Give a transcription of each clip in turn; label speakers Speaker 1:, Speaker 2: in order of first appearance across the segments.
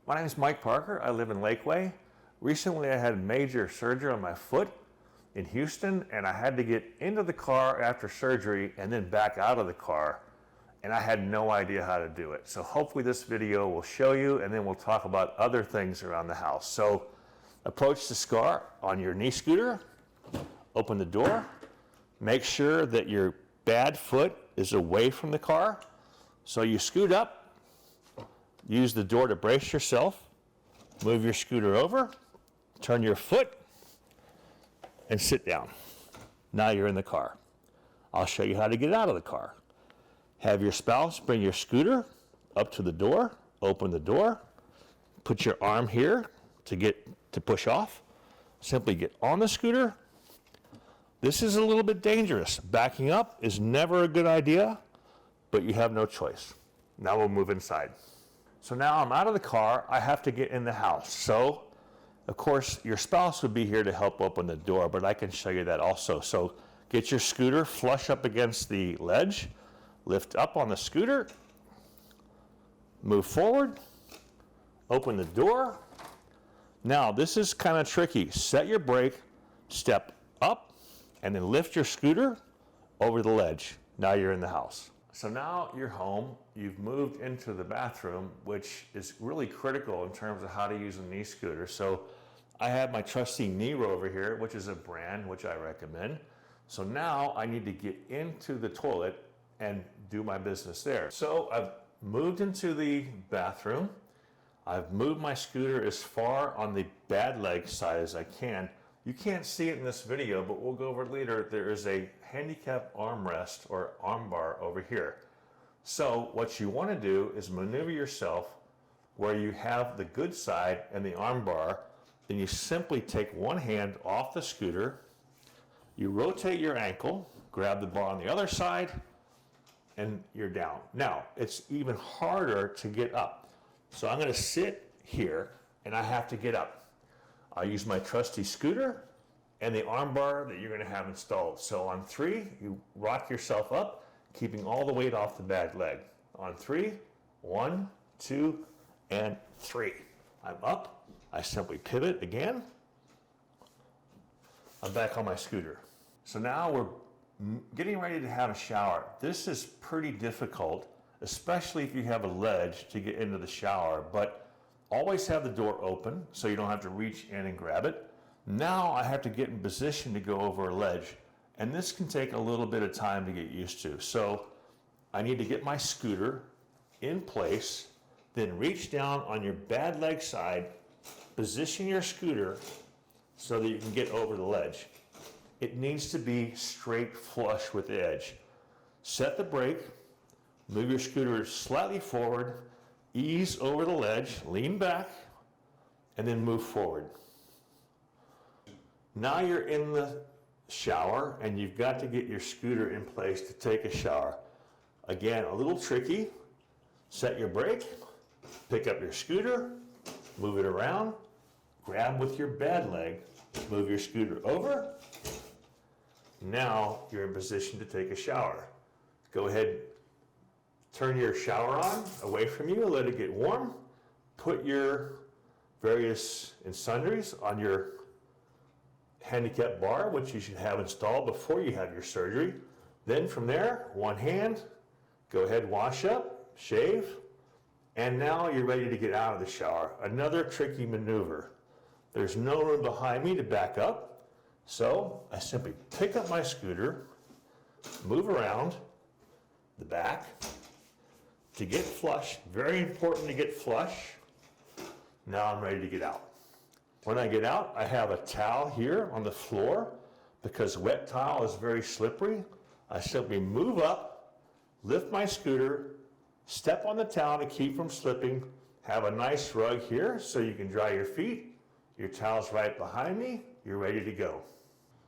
Speaker 1: My name is Mike Parker. I live in Lakeway. Recently I had major surgery on my foot in Houston, and I had to get into the car after surgery and then back out of the car, and I had no idea how to do it. So hopefully this video will show you, and then we'll talk about other things around the house. So approach the scar on your knee scooter, open the door, make sure that your bad foot is away from the car. So you scoot up, use the door to brace yourself, move your scooter over, turn your foot, and sit down. Now you're in the car. I'll show you how to get out of the car. Have your spouse bring your scooter up to the door, open the door, put your arm here to push off. Simply get on the scooter. This is a little bit dangerous. Backing up is never a good idea, but you have no choice. Now we'll move inside. So now I'm out of the car, I have to get in the house. So, of course, your spouse would be here to help open the door, but I can show you that also. So get your scooter flush up against the ledge, lift up on the scooter, move forward, open the door. Now, this is kind of tricky. Set your brake, step up, and then lift your scooter over the ledge. Now you're in the house. So now you're home, you've moved into the bathroom, which is really critical in terms of how to use a knee scooter. So I have my trusty KNEEROVER here, which is a brand which I recommend. So now I need to get into the toilet and do my business there. So I've moved into the bathroom. I've moved my scooter as far on the bad leg side as I can. You can't see it in this video, but we'll go over it later. There is a handicap armrest or arm bar over here. So what you want to do is maneuver yourself where you have the good side and the arm bar. Then you simply take one hand off the scooter, you rotate your ankle, grab the bar on the other side, and you're down. Now, it's even harder to get up. So I'm going to sit here and I have to get up. I'll use my trusty scooter and the arm bar that you're going to have installed. So on 3, you rock yourself up, keeping all the weight off the bad leg. On 3, 1, 2, and 3. I'm up. I simply pivot again. I'm back on my scooter. So now we're getting ready to have a shower. This is pretty difficult, especially if you have a ledge to get into the shower, but always have the door open so you don't have to reach in and grab it. Now I have to get in position to go over a ledge, and this can take a little bit of time to get used to. So I need to get my scooter in place, then reach down on your bad leg side, position your scooter so that you can get over the ledge. It needs to be straight flush with the edge. Set the brake, move your scooter slightly forward, ease over the ledge, lean back, and then move forward. Now you're in the shower and you've got to get your scooter in place to take a shower. Again, a little tricky. Set your brake, pick up your scooter, move it around, grab with your bad leg, move your scooter over. Now you're in position to take a shower. Go ahead, turn your shower on away from you, let it get warm. Put your various and sundries on your handicap bar, which you should have installed before you have your surgery. Then from there, one hand, go ahead, wash up, shave, and now you're ready to get out of the shower. Another tricky maneuver. There's no room behind me to back up, so I simply pick up my scooter, move around the back, to get flush. Very important to get flush. Now I'm ready to get out. When I get out, I have a towel here on the floor. Because wet towel is very slippery, I simply move up, lift my scooter, step on the towel to keep from slipping, have a nice rug here so you can dry your feet. Your towel's right behind me, you're ready to go.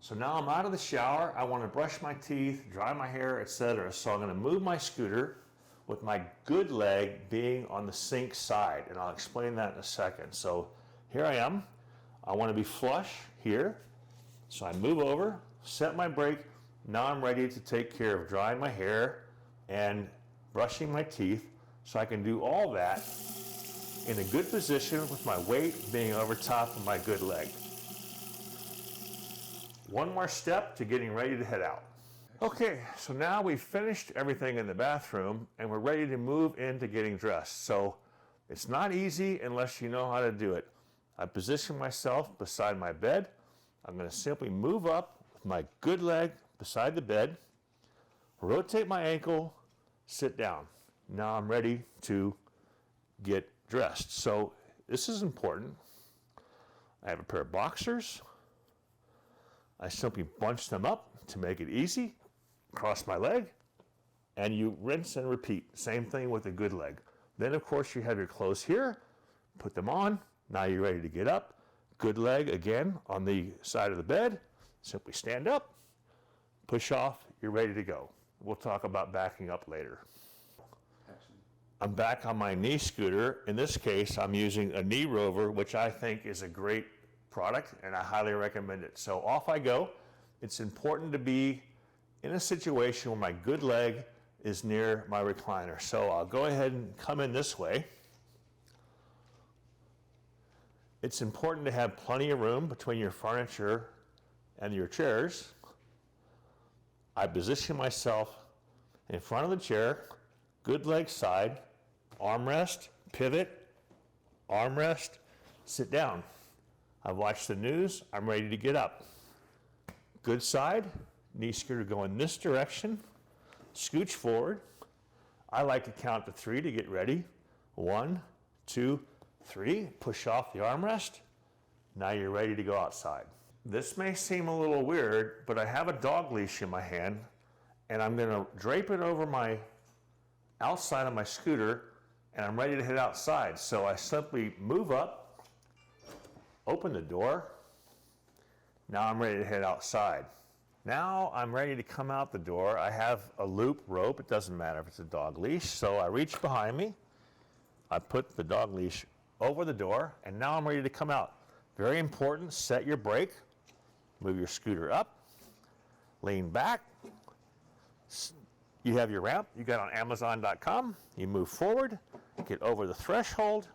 Speaker 1: So now I'm out of the shower, I want to brush my teeth, dry my hair, etc. So I'm going to move my scooter with my good leg being on the sink side, and I'll explain that in a second. So here I am. I want to be flush here. So I move over, set my brake. Now I'm ready to take care of drying my hair and brushing my teeth. So I can do all that in a good position with my weight being over top of my good leg. One more step to getting ready to head out. Okay, so now we've finished everything in the bathroom and we're ready to move into getting dressed. So it's not easy unless you know how to do it. I position myself beside my bed. I'm going to simply move up with my good leg beside the bed, rotate my ankle, sit down. Now I'm ready to get dressed. So this is important. I have a pair of boxers. I simply bunch them up to make it easy, cross my leg, and you rinse and repeat. Same thing with the good leg. Then of course you have your clothes here, put them on. Now you're ready to get up. Good leg again on the side of the bed. Simply stand up, push off, you're ready to go. We'll talk about backing up later. I'm back on my knee scooter. In this case, I'm using a KNEEROVER, which I think is a great product and I highly recommend it. So off I go. It's important to be in a situation where my good leg is near my recliner. So I'll go ahead and come in this way. It's important to have plenty of room between your furniture and your chairs. I position myself in front of the chair, good leg side, armrest, pivot, armrest, sit down. I've watched the news, I'm ready to get up. Good side, knee scooter going this direction, scooch forward. I like to count to 3 to get ready. 1, 2, 3, push off the armrest. Now you're ready to go outside. This may seem a little weird, but I have a dog leash in my hand and I'm gonna drape it over my outside of my scooter and I'm ready to head outside. So I simply move up, open the door. Now I'm ready to head outside. Now I'm ready to come out the door. I have a loop rope. It doesn't matter if it's a dog leash. So I reach behind me. I put the dog leash over the door and now I'm ready to come out. Very important, set your brake. Move your scooter up. Lean back. You have your ramp. You got on Amazon.com. You move forward. Get over the threshold.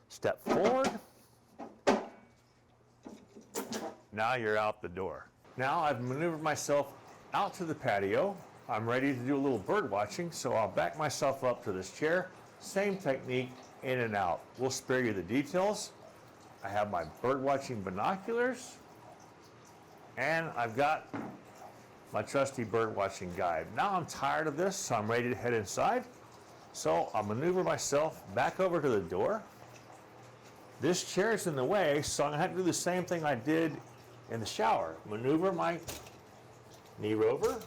Speaker 1: Step forward. Now you're out the door. Now I've maneuvered myself out to the patio. I'm ready to do a little bird watching, so I'll back myself up to this chair. Same technique, in and out. We'll spare you the details. I have my bird watching binoculars, and I've got my trusty bird watching guide. Now I'm tired of this, so I'm ready to head inside. So I'll maneuver myself back over to the door. This chair is in the way, so I'm gonna have to do the same thing I did in the shower. Maneuver my KNEEROVER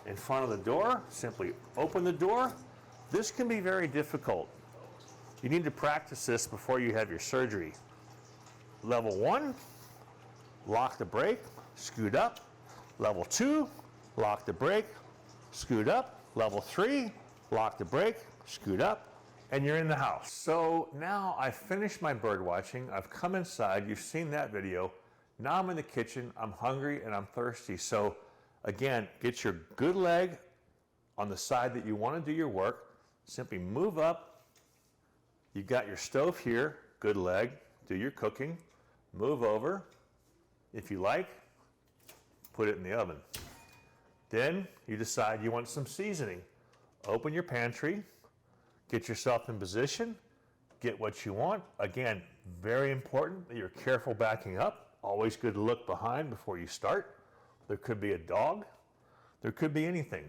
Speaker 1: in front of the door. Simply open the door. This can be very difficult. You need to practice this before you have your surgery. Level 1, lock the brake, scoot up. Level 2, lock the brake, scoot up. Level 3, lock the brake, scoot up, and you're in the house. So now I've finished my bird watching. I've come inside. You've seen that video. Now I'm in the kitchen. I'm hungry and I'm thirsty. So again, get your good leg on the side that you want to do your work. Simply move up. You've got your stove here, good leg, do your cooking. Move over. If you like, put it in the oven. Then you decide you want some seasoning. Open your pantry, get yourself in position, get what you want. Again, very important that you're careful backing up. Always good to look behind before you start. There could be a dog. There could be anything.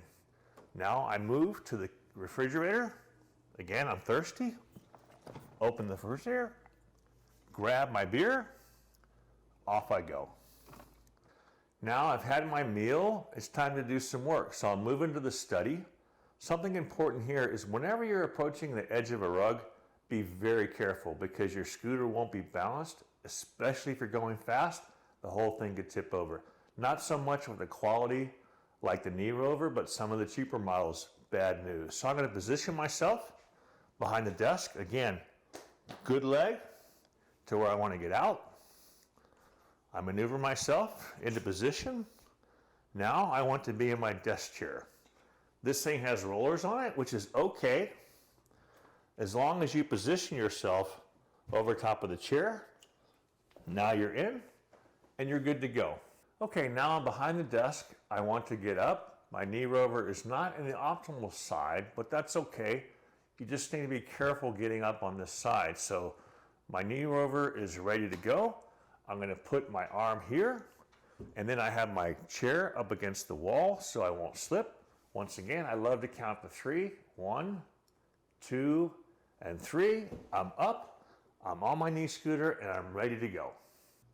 Speaker 1: Now I move to the refrigerator. Again, I'm thirsty. Open the refrigerator, grab my beer, off I go. Now I've had my meal, it's time to do some work. So I'll move into the study. Something important here is whenever you're approaching the edge of a rug, be very careful because your scooter won't be balanced, especially if you're going fast, the whole thing could tip over. Not so much with the quality like the KNEEROVER, but some of the cheaper models, bad news. So I'm going to position myself behind the desk. Again, good leg to where I want to get out. I maneuver myself into position. Now I want to be in my desk chair. This thing has rollers on it, which is okay. As long as you position yourself over top of the chair, now you're in and you're good to go. Okay, now I'm behind the desk. I want to get up. My knee rover is not in the optimal side, but that's okay. You just need to be careful getting up on this side. So my knee rover is ready to go. I'm going to put my arm here, and then I have my chair up against the wall so I won't slip. Once again, I love to count to 3. 1, 2, and 3. I'm up, I'm on my knee scooter, and I'm ready to go.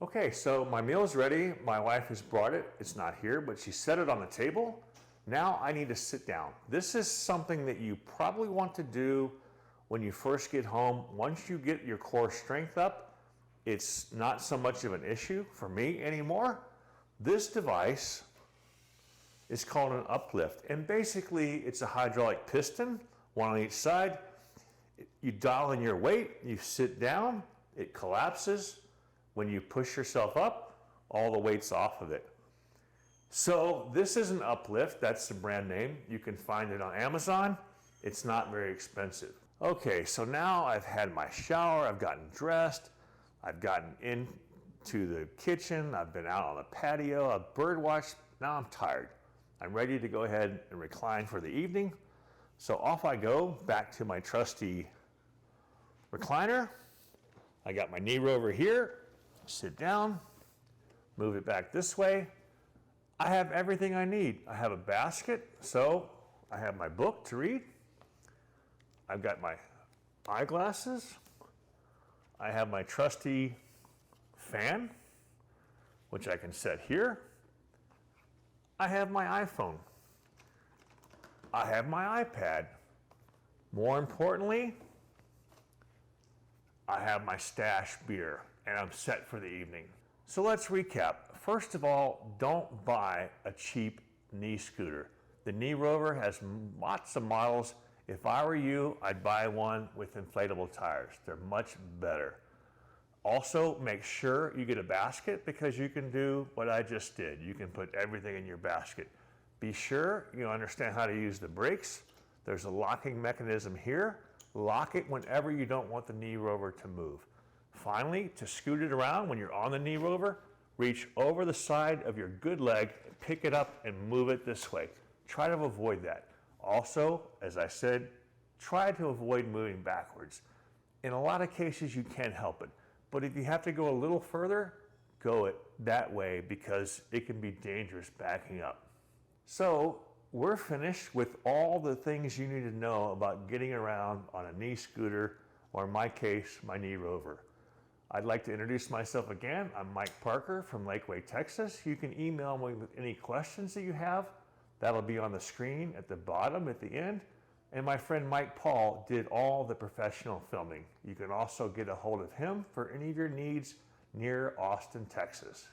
Speaker 1: Okay, so my meal's ready. My wife has brought it. It's not here, but she set it on the table. Now I need to sit down. This is something that you probably want to do when you first get home. Once you get your core strength up, it's not so much of an issue for me anymore. This device is called an Uplift, and basically it's a hydraulic piston, one on each side. You dial in your weight, you sit down, it collapses. When you push yourself up, all the weight's off of it. So this is an Uplift, that's the brand name. You can find it on Amazon. It's not very expensive. Okay, so now I've had my shower, I've gotten dressed, I've gotten into the kitchen, I've been out on the patio, I've bird watched. Now I'm tired. I'm ready to go ahead and recline for the evening. So off I go, back to my trusty recliner. I got my knee rover here, sit down, move it back this way. I have everything I need. I have a basket, so I have my book to read. I've got my eyeglasses. I have my trusty fan, which I can set here. I have my iPhone. I have my iPad. More importantly, I have my stash beer, and I'm set for the evening. So let's recap. First of all, don't buy a cheap knee scooter. The KNEEROVER has lots of models. If I were you, I'd buy one with inflatable tires. They're much better. Also, make sure you get a basket because you can do what I just did. You can put everything in your basket. Be sure you understand how to use the brakes. There's a locking mechanism here. Lock it whenever you don't want the KNEEROVER to move. Finally, to scoot it around when you're on the KNEEROVER, reach over the side of your good leg, pick it up, and move it this way. Try to avoid that. Also, as I said, try to avoid moving backwards. In a lot of cases, you can't help it. But if you have to go a little further, go it that way because it can be dangerous backing up. So we're finished with all the things you need to know about getting around on a knee scooter, or in my case, my KNEEROVER. I'd like to introduce myself again. I'm Mike Parker from Lakeway, Texas. You can email me with any questions that you have. That'll be on the screen at the bottom at the end. And my friend Mike Paul did all the professional filming. You can also get a hold of him for any of your needs near Austin, Texas.